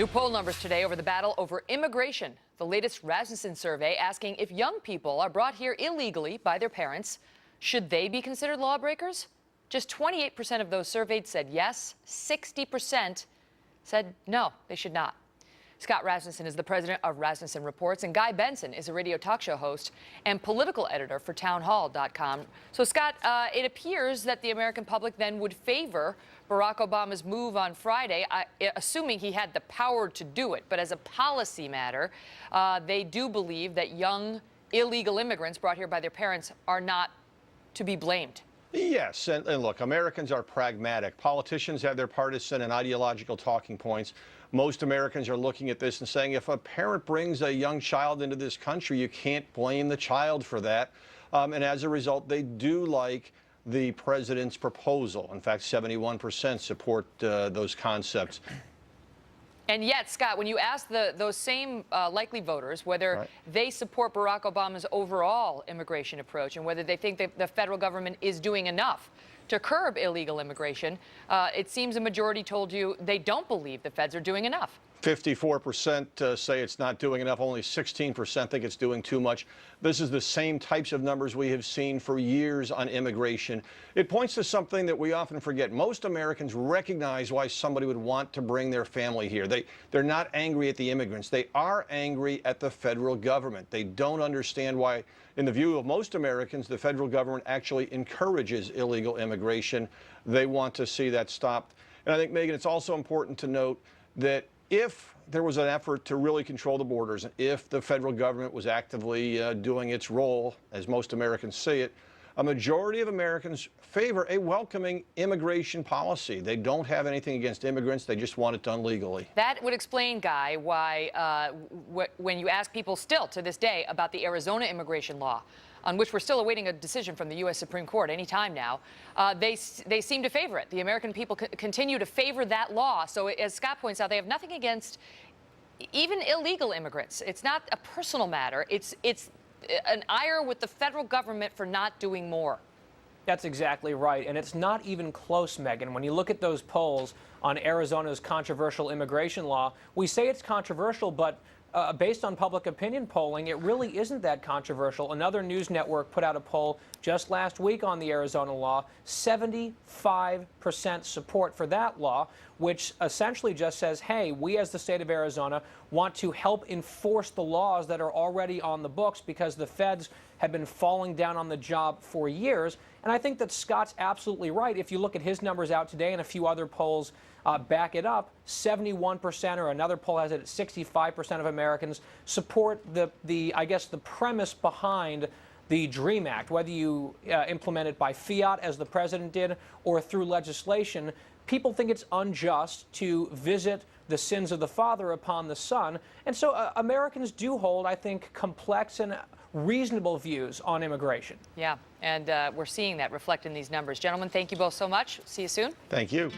New poll numbers today over the battle over immigration. The latest Rasmussen survey asking if young people are brought here illegally by their parents, should they be considered lawbreakers? Just 28% of those surveyed said yes, 60% said no, they should not. Scott Rasmussen is the president of Rasmussen Reports, and Guy Benson is a radio talk show host and political editor for townhall.com. So, Scott, it appears that the American public then would favor Barack Obama's move on Friday, assuming he had the power to do it. But as a policy matter, they do believe that young illegal immigrants brought here by their parents are not to be blamed. Yes, and look, Americans are pragmatic. Politicians have their partisan and ideological talking points. Most Americans are looking at this and saying, if a parent brings a young child into this country, you can't blame the child for that. And as a result, they do like the president's proposal. In fact, 71% support those concepts. And yet, Scott, when you ask those same likely voters whether they support Barack Obama's overall immigration approach and whether they think that the federal government is doing enough to curb illegal immigration, it seems a majority told you they don't believe the feds are doing enough. 54% say it's not doing enough. Only 16% think it's doing too much. This is the same types of numbers we have seen for years on immigration. It points to something that we often forget. Most Americans recognize why somebody would want to bring their family here. They're not angry at the immigrants. They are angry at the federal government. They don't understand why, in the view of most Americans, the federal government actually encourages illegal immigration. They want to see that stopped. And I think, Megan, it's also important to note that if there was an effort to really control the borders, if the federal government was actively doing its role, as most Americans see it, a majority of Americans favor a welcoming immigration policy. They don't have anything against immigrants. They just want it done legally. That would explain, Guy, why when you ask people still to this day about the Arizona immigration law, on which we're still awaiting a decision from the U.S. Supreme Court any time now, they seem to favor it. The American people continue to favor that law. So as Scott points out, they have nothing against even illegal immigrants. It's not a personal matter. It's an ire with the federal government for not doing more. That's exactly right. And it's not even close, Megan. When you look at those polls on Arizona's controversial immigration law, we say it's controversial, but based on public opinion polling, it really isn't that controversial. Another news network put out a poll just last week on the Arizona law, 75% support for that law, which essentially just says, hey, we as the state of Arizona want to help enforce the laws that are already on the books because the feds have been falling down on the job for years. And I think that Scott's absolutely right. If you look at his numbers out today and a few other polls back it up, 71%, or another poll has it at 65% of Americans support I guess the premise behind the DREAM Act, whether you implement it by fiat, as the president did, or through legislation. People think it's unjust to visit the sins of the father upon the son. And so Americans do hold, I think, complex and reasonable views on immigration. Yeah, and we're seeing that reflect in these numbers. Gentlemen, thank you both so much. See you soon. Thank you.